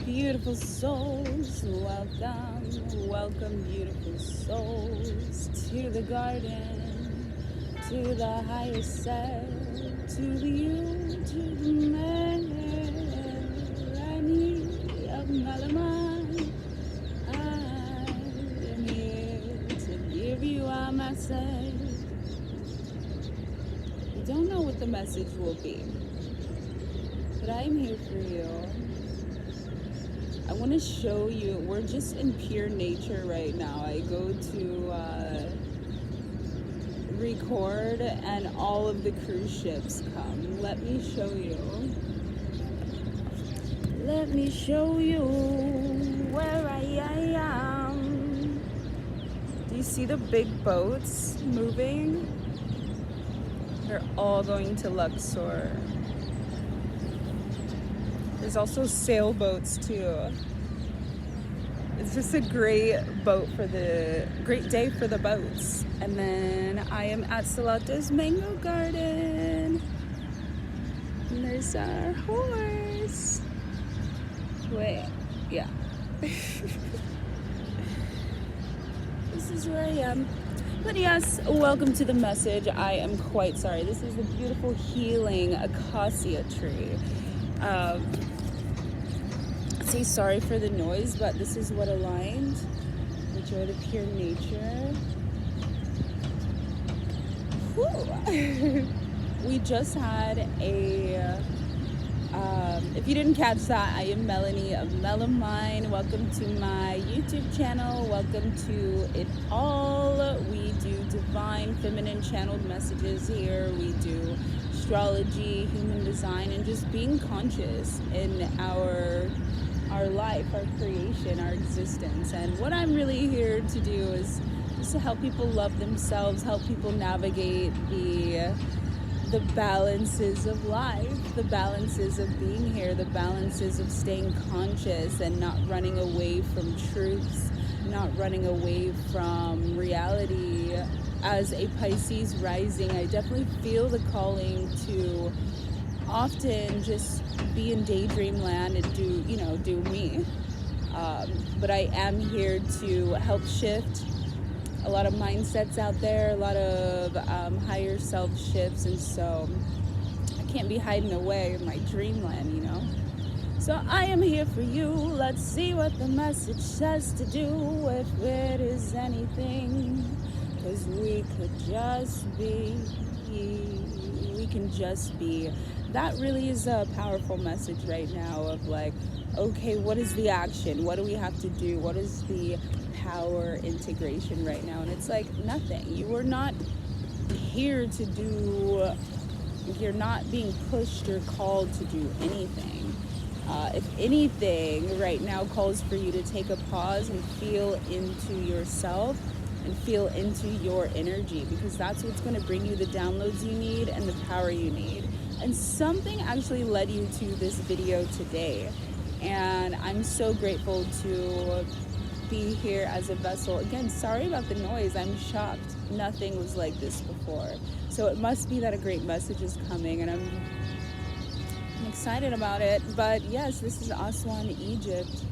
Beautiful souls, welcome, beautiful souls, to the garden, to the higher self, to the you, to the man, of Malaman. I am here to give you a message. I don't know what the message will be, but I'm here for you. I want to show you, we're just in pure nature right now. I go to record and all of the cruise ships come. Let me show you. Let me show you where I am. Do you see the big boats moving? They're all going to Luxor. There's also sailboats too. It's just a great great day for the boats. And then I am at Salato's Mango Garden. And there's our horse. Wait, yeah. This is where I am. But yes, welcome to the message. I am quite sorry. This is the beautiful healing acacia tree. Say sorry for the noise, but this is what aligned. Enjoy the pure nature. We just had if you didn't catch that, I am Melanie of Melamine. Welcome to my YouTube channel. Welcome to it all. We do divine feminine channeled messages here. We do astrology, human design, and just being conscious in our life, our creation, our existence. And what I'm really here to do is just to help people love themselves, help people navigate the balances of life, the balances of being here, the balances of staying conscious and not running away from truths, not running away from reality. As a Pisces rising, I definitely feel the calling to often just be in daydream land and do me. But I am here to help shift a lot of mindsets out there, a lot of higher self shifts, and so I can't be hiding away in my dreamland, So I am here for you. Let's see what the message says to do, if it is anything, 'cause we could just be, we can just be. That really is a powerful message right now of like, okay, what is the action? What do we have to do? What is the power integration right now? And it's like nothing. You are not here to do, you're not being pushed or called to do anything. If anything right now calls for you to take a pause and feel into yourself and feel into your energy, because that's what's going to bring you the downloads you need and the power you need. And something actually led you to this video today, and I'm so grateful to be here as a vessel. Again, sorry about the noise. I'm shocked. Nothing was like this before. So it must be that a great message is coming, and I'm excited about it. But yes, this is Aswan, Egypt,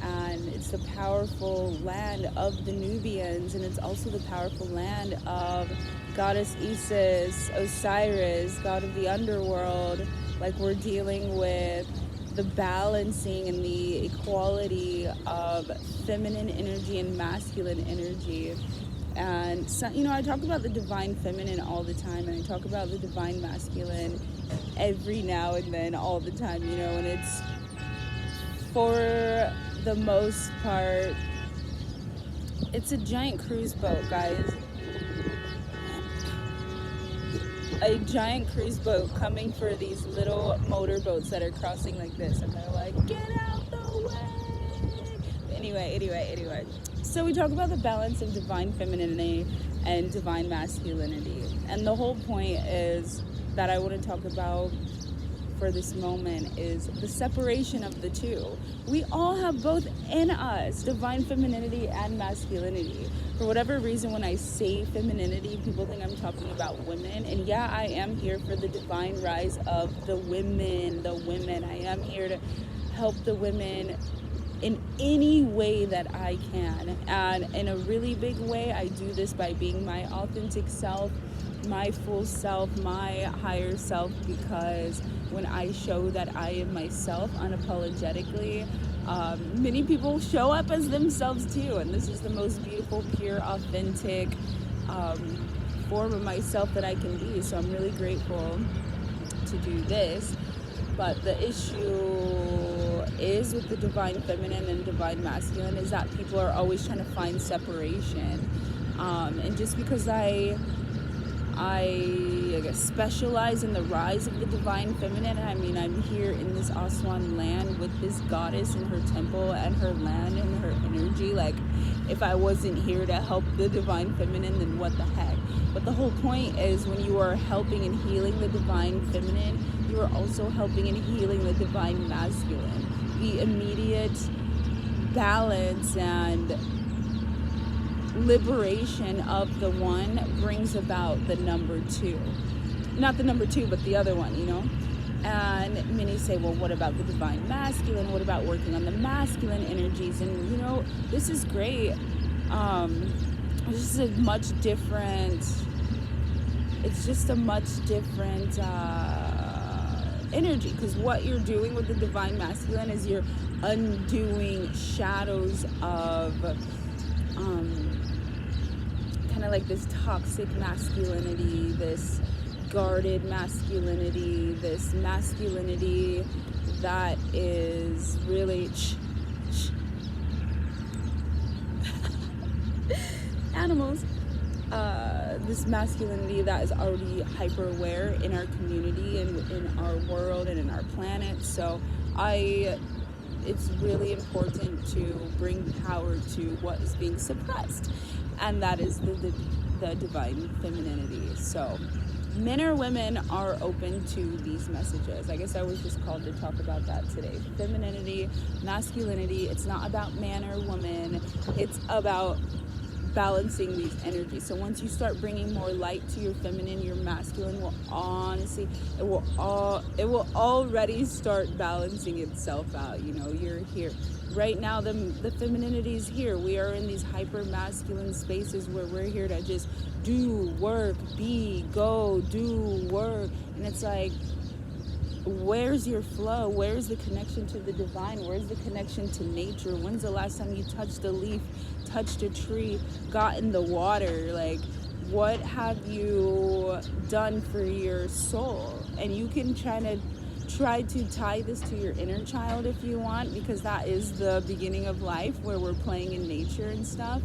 and it's the powerful land of the Nubians, and it's also the powerful land of Goddess Isis, Osiris, god of the underworld. Like, we're dealing with the balancing and the equality of feminine energy and masculine energy. And so, I talk about the divine feminine all the time, and I talk about the divine masculine every now and then, all the time, and it's, for the most part, it's a giant cruise boat, guys. A giant cruise boat coming for these little motorboats that are crossing like this, and they're like, get out the way. Anyway. So we talk about the balance of divine femininity and divine masculinity. And the whole point is that I want to talk about for this moment is the separation of the two. We all have both in us, divine femininity and masculinity. For whatever reason, when I say femininity, people think I'm talking about women. And yeah, I am here for the divine rise of the women. I am here to help the women in any way that I can. And in a really big way, I do this by being my authentic self, my full self, my higher self, because when I show that I am myself unapologetically, many people show up as themselves too. And this is the most beautiful, pure, authentic form of myself that I can be. So I'm really grateful to do this. But the issue is with the divine feminine and divine masculine is that people are always trying to find separation. And just because I guess specialize in the rise of the divine feminine, I mean, I'm here in this Aswan land with this goddess in her temple and her land and her energy. Like, if I wasn't here to help the divine feminine, then what the heck? But the whole point is, when you are helping and healing the divine feminine, you are also helping and healing the divine masculine. The immediate balance and liberation of the one brings about the number two. Not the number two, but the other one, you know? And many say, well, what about the divine masculine? What about working on the masculine energies? And, you know, this is great. This is a much different, it's just a much different energy, because what you're doing with the divine masculine is you're undoing shadows of kind of like this toxic masculinity, this guarded masculinity, this masculinity that is really animals, this masculinity that is already hyper aware in our community and in our world and in our planet. So it's really important to bring power to what is being suppressed, and that is the divine femininity. So men or women are open to these messages. I guess I was just called to talk about that today. Femininity, masculinity, it's not about man or woman, it's about balancing these energies. So once you start bringing more light to your feminine, your masculine will honestly, it will already start balancing itself out. You know, you're here right now. The femininity is here. We are in these hyper masculine spaces where we're here to just do work, be, go, do work. And it's like, where's your flow? Where's the connection to the divine? Where's the connection to nature? When's the last time you touched a leaf, touched a tree, got in the water? Like, what have you done for your soul? And you can try to tie this to your inner child if you want, because that is the beginning of life, where we're playing in nature and stuff,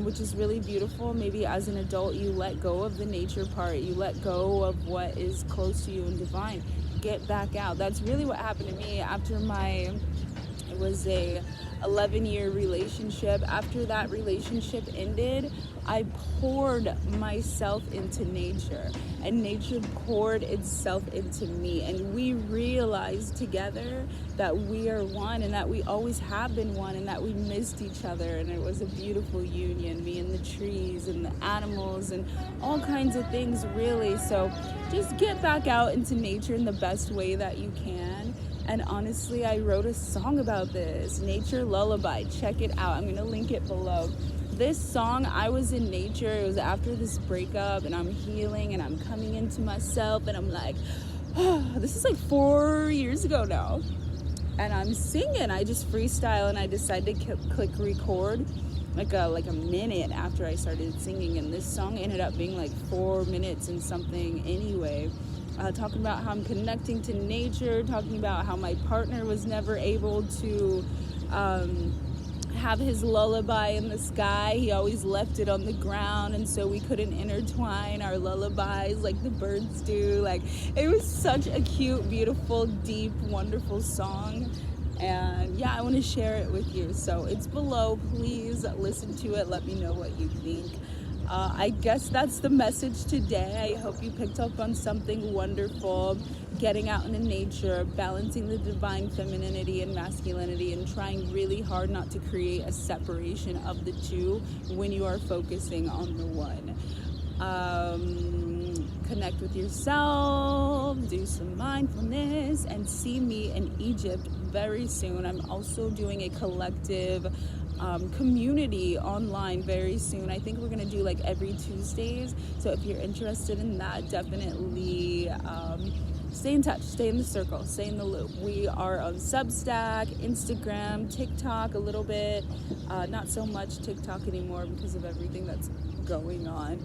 which is really beautiful. Maybe as an adult you let go of the nature part, you let go of what is close to you and divine. Get back out. That's really what happened to me after it was a 11-year relationship. After that relationship ended, I poured myself into nature, and nature poured itself into me, and we realized together that we are one, and that we always have been one, and that we missed each other. And it was a beautiful union, me and the trees and the animals and all kinds of things, really. So just get back out into nature in the best way that you can. And honestly, I wrote a song about this, Nature Lullaby. Check it out. I'm gonna link it below. This song, I was in nature. It was after this breakup, and I'm healing, and I'm coming into myself, and I'm like, oh, this is like 4 years ago now. And I'm singing. I just freestyle, and I decided to click record like a minute after I started singing. And this song ended up being like 4 minutes and something anyway. Talking about how I'm connecting to nature, talking about how my partner was never able to have his lullaby in the sky. He always left it on the ground, and so we couldn't intertwine our lullabies like the birds do. Like, it was such a cute, beautiful, deep, wonderful song. And yeah, I want to share it with you. So it's below. Please listen to it. Let me know what you think. I guess that's the message today. I hope you picked up on something wonderful. Getting out into nature, balancing the divine femininity and masculinity, and trying really hard not to create a separation of the two when you are focusing on the one. connect with yourself, do some mindfulness, and see me in Egypt very soon. I'm also doing a collective community online very soon. I think we're gonna do like every Tuesdays. So if you're interested in that, definitely stay in touch, stay in the circle, stay in the loop. We are on Substack, Instagram, TikTok a little bit, not so much TikTok anymore because of everything that's going on,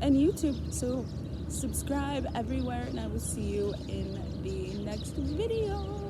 and YouTube. So subscribe everywhere, and I will see you in the next video.